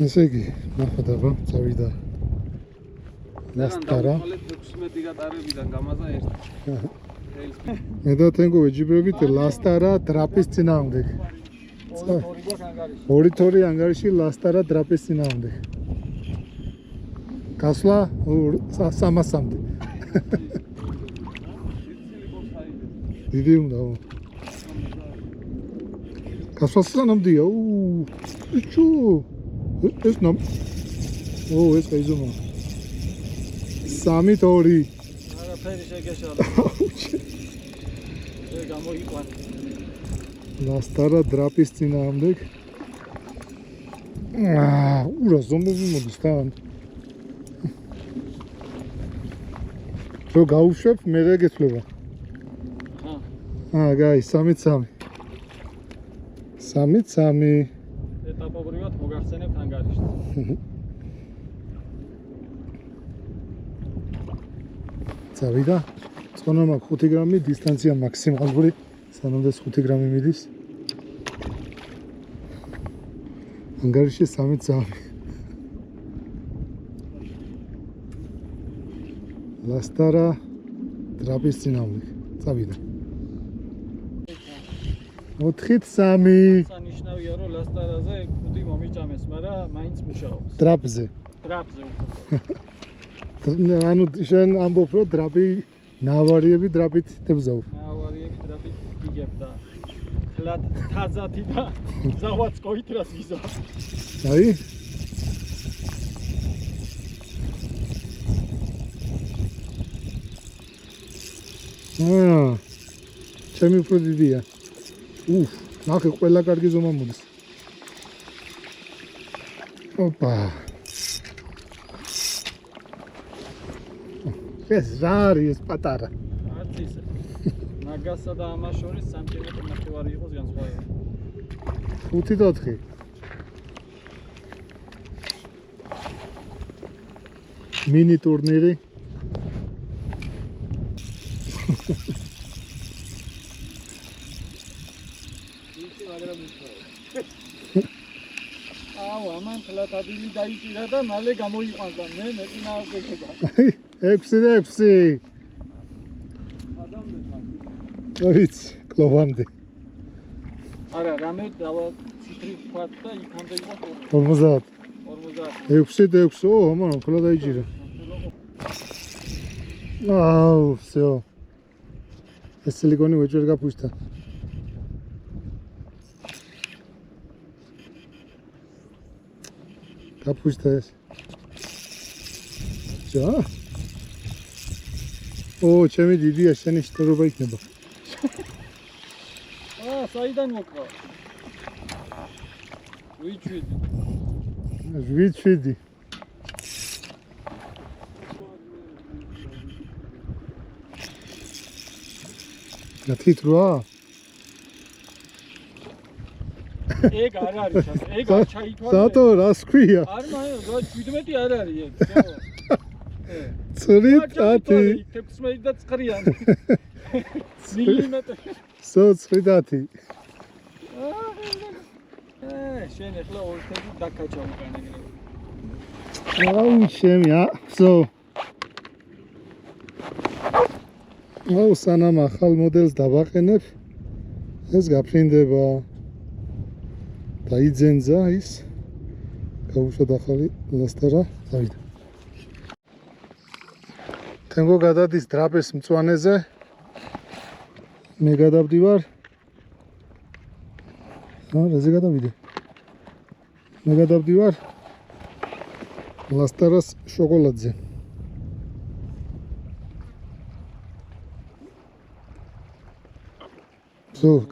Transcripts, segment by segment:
ესე იგი, ნახოთ აბა, წავიდა ლასტარა. მე და თენგო ვეჯიბრებით ლასტარა დრაპის წინააღმდეგ. ორი თორი ანგარიში ლასტარა დრაპის წინააღმდეგ. გასვლა 300-მდე. დიდი უნდა. გასვლა სანამდეა. ჩუ. ეს ნამ. ეს გაიზომა. 3-2. არაფერი შეგეშალა. გამოიყვან. ლასტარა დრაპის წინააღმდეგ. უրա ზომბები მოდის თან. რო გაუშვებ, მე რა გეცვლება. გაი, 3-3. 3-3. ეტაპობრივად მოგახსენებთ ანგარიშს. წავიდა. წყონა მაქვს 5 გრამი, დისტანცია მაქსიმალური, სანამდე 5 გრამი მიდის. ანგარიში 3-3. ლასტარა დრაპის წინააღმდეგ. წავიდა. 4-3. სანიშნავია რომ ლასტარაზე კუდი მომიჭამეს, მაგრამ მაინც მუშაობს. დრაპზე. დრაპზე. ანუ შენ ამბობ რომ დრაპი ნავარიები დრაპით დებზავ. ნავარიები დრაპით იგებ და ხლად თაზათი და ზავაც კოიტრას ვიზა. აი ჩემი უფრო დიდია. ნახე ყველა კარგი ზომა მოდის. ოპა. ეს ზარი ეს პატარა. არც ისე. მაგასა და ამას შორის სანტიმეტრი ნახევარი იყოს განსხვავება. 5-4. მინი ტურნირი. ამან ფლატადილი დაიჭირა და მალე გამოიყვანს და მე მეწინააღმდეგება. 6-6. ვიცი, კლოვამდე. არა, რამე დავა ციფრი ვქვათ და იქამდე იყო 50. 50. 6-6. ამან ფლა დაიჭირა. всё. ეს სილიკონი ვეჭვერ გაფუშთა. გაფუშთა ეს. ჯა. ჩემი დიდია შენი შტორობა იქნება. საიდან მოკლა? 7-7. გათით რა? ეგ არ არის ასე. ეგ არ ჩაითვალე. სატო რას ქვია? არ მაინც 17 არ არის ეგ. ცრიტათი. 16 და 9-იან. მილიმეტრი. 9-10. შენ ახლა ორთები დაკაჭა უკან ეგრევე. ჩემი всё. სანამ ახალ მოდელს დავაყენებ, ეს გაფრინდება. დაიძენზა ის. გავუშვათ ახალი ლასტარა, წავიდა. თენგო გადადის დრაპის მწვანეზე. მე გადავდივარ. რაზე გადავიდე? მე გადავდივარ ლასტარას შოკოლადზე.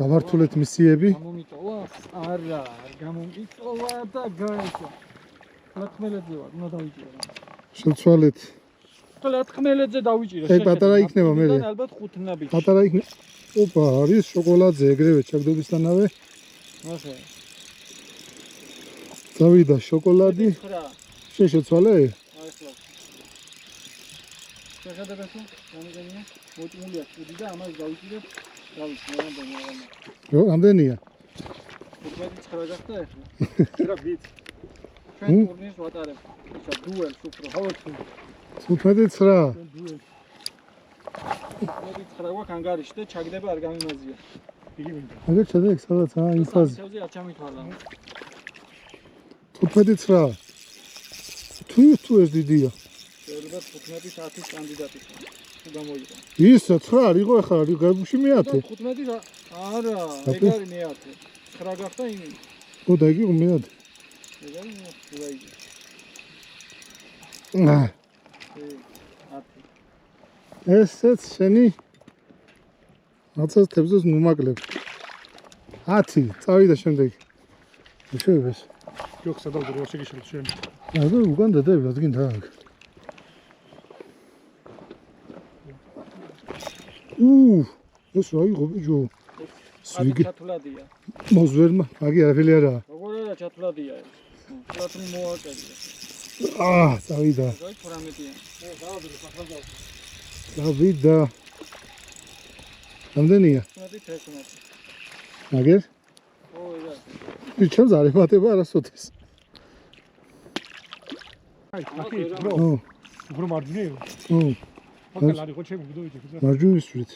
გავართულეთ მისიები. გამომიტოვა? არა, არ გამომიტოვა და გაეცა. ლათმელეძე ვარ, უნდა დავიჭირო. შევცვალეთ. ლათმელეძე დავიჭირო. ეგ პატარა იქნება მე. ალბათ 5 ნაბიჯი. პატარა იქნება. ოპა, არის შოკოლადზე ეგრევე ჩაგდობისთანავე. ნახე. წავიდა შოკოლადი. შეცვალე? აი ხლა. შეხედებთ თუ? რამდენია? მოჭმულია კუდი და ამას დავიჭირებ. რამდენია? რამდენია? 19 გახდა ახლა. რა ვიცი. ჩვენ ტურნირს ვატარებთ. ისა დუელს უფრო. Სუფედი 9. დუელს. მე 9 გვაქვს ანგარიში და ჩაგდება არ გამიმაზია. იგი მინდა. აგერ ჩადე სადაც ინსტაზე. სევზე არ ჩამითვალა. Სუფედი 9. თუ ეს დიდია. შეიძლება 15-10 კანდიდატი თუ გამოიყო. ისა 9 არ იყო ახლა გაგუში მეათე. 15 არა, ეგარი მეათე. 9 გახდა იმი. ო და იგი მეათე. ეგარი მეათე. აა ესეც შენი აცასთებს ნუმაკლებ 10 წავიდა შემდეგ შეიძლება Yoksa da olur, yoksa geçelim şöyle. აი უკან დადები ადგინ დაგ ეს რა იყო ბიჭო სვიგი ჩათვლადია. მოზვერმა აგი არაფერი არა როგორ არა ჩათვლადია ეს. ფლატნი მოაკეთე. წავიდა ზოი 18-ია. დავაბილი საფრანგა. დავიდა რამდენია 18-19. აგერ ო ეგა. ჩემს არ ემატება არასოდეს Hayır, bakı, ო bro marjine yok. ო Bakın hadi koçayım, bu da öyle güzel. მარჯვენის ვით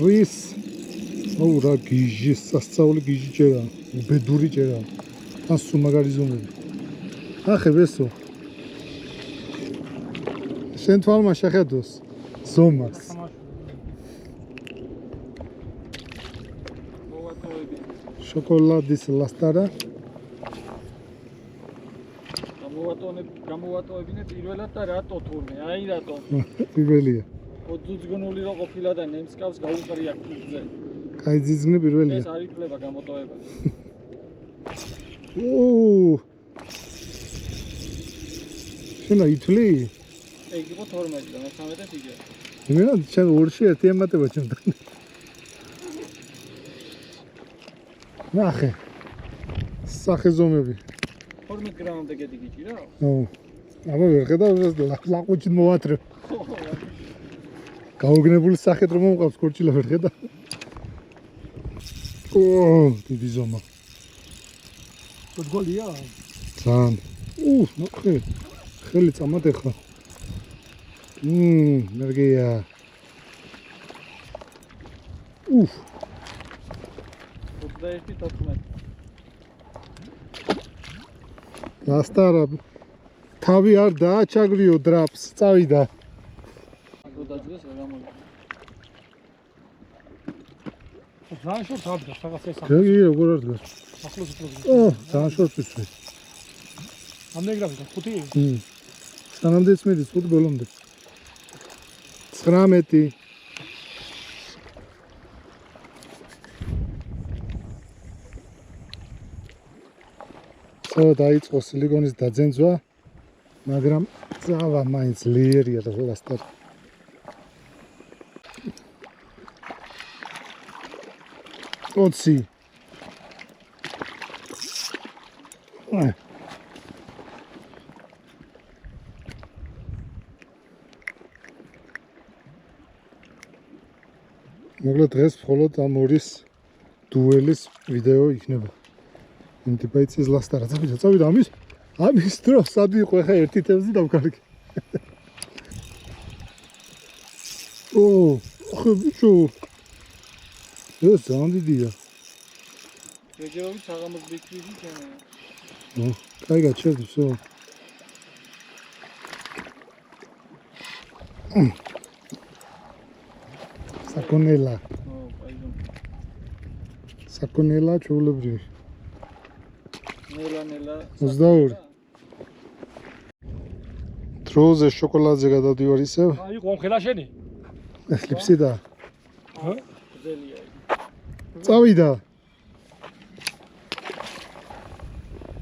რის აუ რა გიჟი სასწაული გიჟი ჭერა ბედური ჭერა ასუ მაგარი ზომები ახებ ესო შენ თვალმა შეხედოს ზომას მოვატოვები. შოკოლადის ლასტარა გამოვატოვებინე პირველად და რატო თურმე? აი რატო? პირველია ოძუძგნული რო ყოფილა და ნემსკავს გაუყრია ქუძე. კაი ძიძგნი პირველია ეს არ იფლება გამოტოვება. შენ ითვლი? ეგ იყო 12 და 13-ს იგე. იმენა შენ ორში ერთი ემატება ჩემთან ნახე სახე ზომები 12 გრამამდე გედი გიჭირა? აბა ვერ ხედავ ლაყუჩი მოვათრე გაუგნებული სახეთ რომ მომყავს კორჭილა ვერ ხედავ დიდი ზომა Golия. ძალიან ნახე ხელი წამატე ხა ნერგია უф 21-14. ლასტარა თავი არ დააჩაგრიო დრაპს წავიდა აგრო დაძდეს რა გამოი. Знаешь, что там, что сказать сам. გეგი როგორ არ დგას Ахло тут. ძალიან შორტიცვი Ам не играю, хути. სანამდე წმედის ფუტბოლამდე 19 დაიწყო სილიკონის დაძენძვა, მაგრამ ძავა მაინც ლიერია და ლასტარი. ოცი. მოგლა დღეს მხოლოდ ამ ორის დუელის ვიდეო იქნება. ინტიპაიციის ლასტარა წავიდა ამის დრო სად იყო ხა ერთი თევზი დავკარგე ხო ბიჭო ეს ძალიან დიდია ჯერჯერობით საღამოს ბიჭი ჩემია კაი გაჩერდი всё საკონელა საკონელა ჩულებრი ნელა 22 დროზე შოკოლადზე გადავდივარ ისევ აი ყომ ხელაშენი ეს ლიფსი და ჰა ზელია წავიდა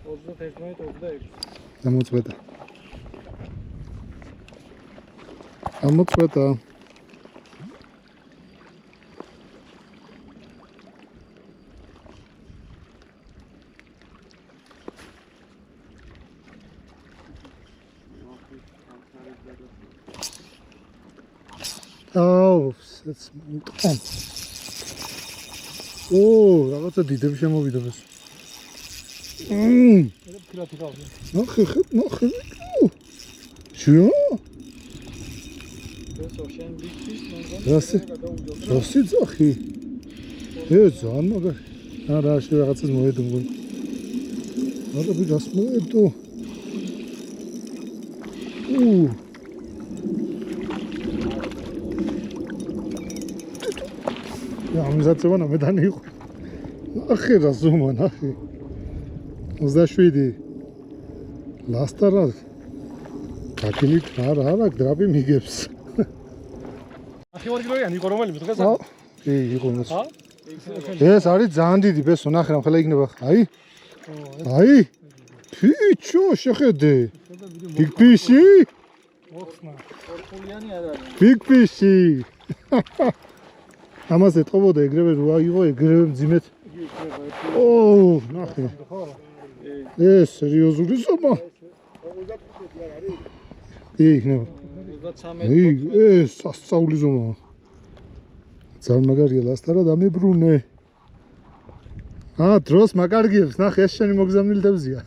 21-26 გამოწვედა გამოწვედა ეს მტყან. ო, რაღაცა დიდები შემოვიდა ეს. ეს ფილათი გავია. ნახე. შო? ესო შენ ბიჭის რასი? რასი ძახი? ძალიან მაგარი. არა, რაღაცას მოედო მგონი. არა, ბიჭას მოედო. ამიზაცება ნამედანი იყო. ნახე რა ზომა, ნახე. 27. ლასტარა. კაკილით არა, დრაპი მიგებს. ახი ვარ კილოიანი იყო რომელიმე დღეს? იყო მას. ჰა? ეს არის ძალიან დიდი ბესო, ნახე რა ხელა იქნება. აი. ფიჩო, შეხედე. Big Fishy. მოხსნა. ორხულიანი არ არის. Big Fishy. ამას ეთყობოდა ეგრევე რა იყო, ეგრევე მძიმეთ. ო, ნახე. ეს სერიოზული ზომა. იქნება. 33 ეს სასწაული ზომა. ძალიან მაგარია ლასტარა დამებრუნე. დროს მაგარგიებს, ნახე ეს შენი მოგზავნილი თევზია.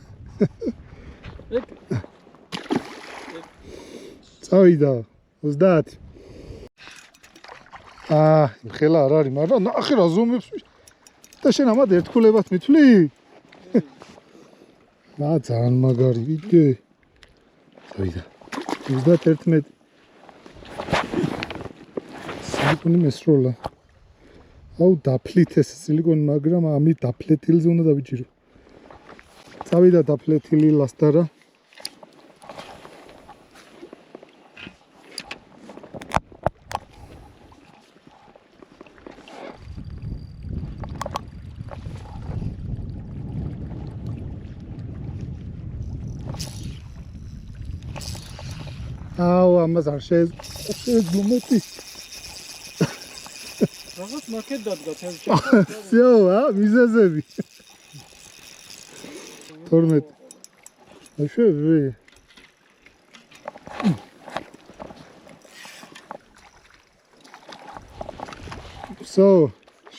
წავიდა 30. ხელა არ არის, მაგრამ ნახე რა ზომებს და შენ ამად ერთგულებად მithვლი? ძალიან მაგარი ვიდე. წავიდა 31. სილიკონი მესროლა. აუ დაფლით ეს სილიკონი, მაგრამ ამით დაფლეთილზე უნდა დავიჭირო. წავიდა დაფლეთილი ლასტარა. აუ ამას არ შეეძლო მეტი. რაღაც მაკეთ დადგა თევზი. всё, მიზეზები. 12. შევე.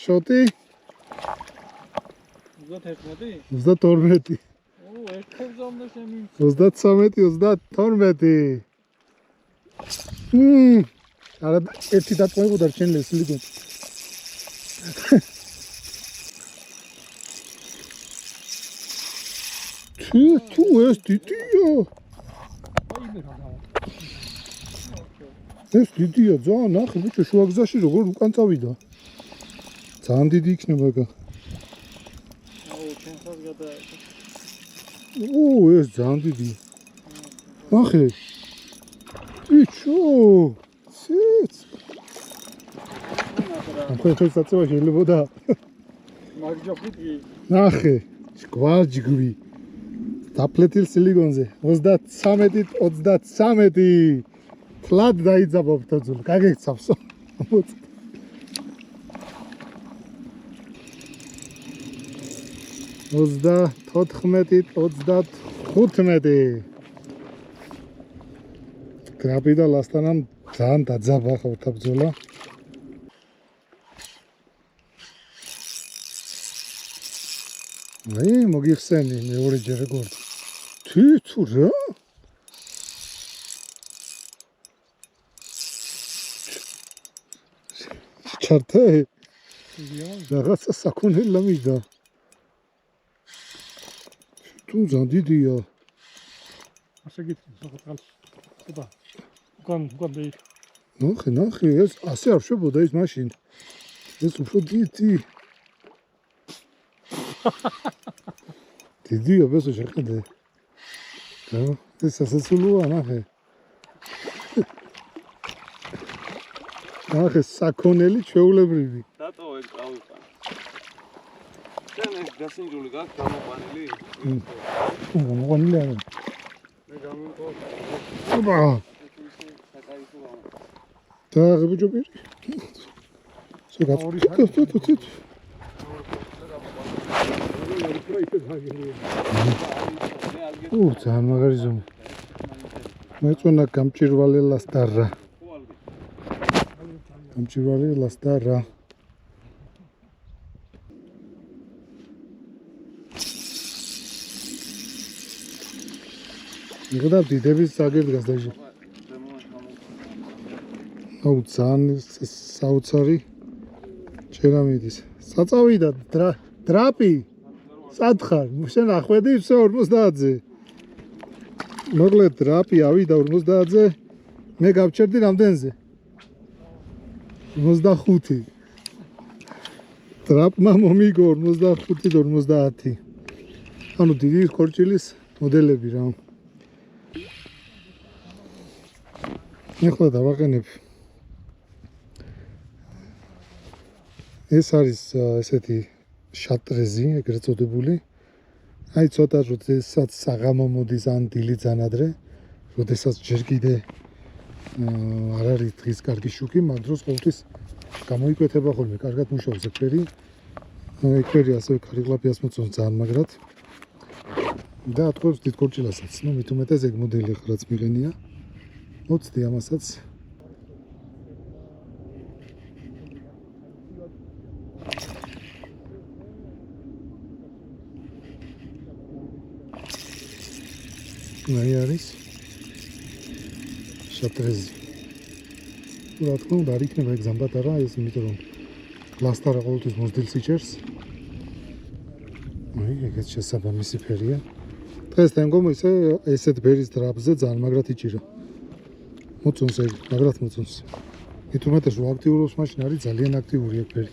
შოტი 31. 32. ერთ თევზამდე შემი 33, 32. არა ერთი დაწყვეტა რჩენილი სილიკონი. თუ ეს დიდია. ეს დიდია ძალიან, ნახე ბიჭო შუა გზაში როგორ უკან წავიდა. ძალიან დიდი იქნება ეგა. აუ ჩემსაც გადააკეთა. ეს ძალიან დიდია. ნახე. ბიჭო. სიც. ახლა წაწევა შეიძლება და მაგჯობი. ნახე, კვარჯგვი. დაფლეთილ სილიკონზე 33. თლად დაიძაბა ბთოძული, გაგეცავსო. 34. გრაბი და ლასტანამ ძალიან დაძაბა ხორთა ბრძოლა. მოგიხსენი მეორე ჯერ როგორ. თუ რა? ჩარტე? რაღაცა საქონელა მიდა. თუ ძალიან დიდია. ასე გითხრა საკუთრალს. აბა. უკან დაი. ნახე, ეს ასე არ შვებოდა ის მაშინ. ეს უფრო დიდი. დიდია ბესო შეხედე. ეს ასეცულოა ნახე. ნახე საქონელი ჩვეულებრივი. დატო ეგ წავიყან. შენ ეს გასინჯული გაქვს გამოყვანილი? გამოყვანილი არა. მე გამიმყო. აბა. და ბიჭო პირი. შეგაც. ძალიან მაგარი ზომი. მეწონა გამჭირვალე ლასტარა. გამჭვირვალე ლასტარა. იგდა დიდების საგერდგას დაჟე. აუ ძალიან საოცარი ჩერამიდის. საწავიდა დრაპი. სათხარ, შენ ახვედი 50-ზე. მოკლედ დრაპი ავიდა 50-ზე. მე გავჩერდი რამდენზე? 55. დრაპმა მომიგო 55-50. ანუ დიდი ხორჭილის მოდელები რა. ეხლა დავაყენებ. ეს არის ესეთი შატრეზი, ეგრეთ წოდებული. აი ცოტა როდესაც საღამო მოდის ან დილით ზანადრე, როდესაც ჯერ კიდე არ არის დღის კარგი შუქი, მაგ დროს ყოველთვის გამოიკვეთება ხოლმე, კარგად მუშაობს ეგ ფერი. ეგ ფერი ასევე ქარიგლაფიას მოწონს ძალიან მაგრად. და ატყუებს დიდ ქორჭილასაც. ნუ მით უმეტეს ეგ მოდელი ხარაც მიღენია. მოცდი ამასაც. აი არის შატრეზი. რა თქმა უნდა, არ იქნება ეგ ზამბატარა, ეს იმიტომ რომ ლასტარა ყოველთვის მოზრდილს იჭერს. აი, ეგეც შესაბამისი ფერია. დღეს თემგომ ისე ესეთ ფერის დრაპზე ძალიან მაგრად იჭირა. მოწონს ეგ, მაგრად მოწონს. მით უმეტეს რომ აქტიურობს მაშინ არის ძალიან აქტიური ეგ ფერი.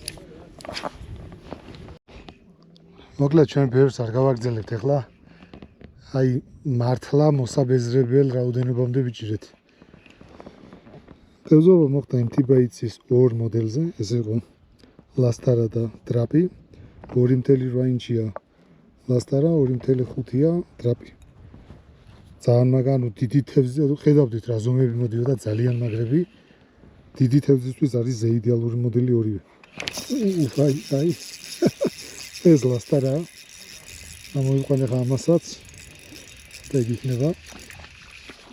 მოკლედ ჩვენ ფერს არ გავაგრძელებთ ახლა. აი მართლა მოსაბეზრებელ რაოდენობამდე ვიჭირეთ. თევზობა მოხდა MT-Bates-ის 2 მოდელზე, ეს იყო ლასტარა და დრაპი. 2.8 ინჩია ლასტარა, 2.5-ია დრაპი. ძალიან მაგარი, დიდი თევზი, ხედავდით რა ზომები მოდიოდა ძალიან მაგრები. დიდი თევზისთვის არის ზეიდეალური მოდელი ორივე. აი. ეს ლასტარა. ამოიყვანე ხა ამასაც. და იგი იქნება.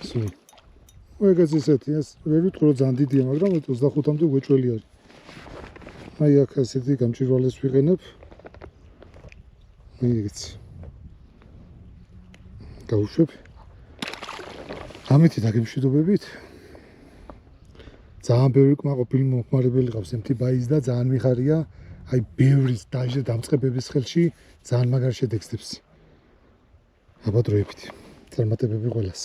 სულ. ეგეც ისეთი, ეს ვერ ვიტყვი რომ ძალიან დიდია, მაგრამ 25-მდე უეჭველი არის. აი აქ ასეთი გამჭვირვალეს ვიყენებ. ეგეც. გავუშვებ. ამეთი დაგემშვიდობებით. ძალიან ბევრი კმაყოფილი მომხმარებელი ყავს MT-Bates და ძალიან მიხარია, აი ბევრი დაჟე დამწყებების ხელში ძალიან მაგარ შედეგს. აბა დროებით. წარმატებები ყველას.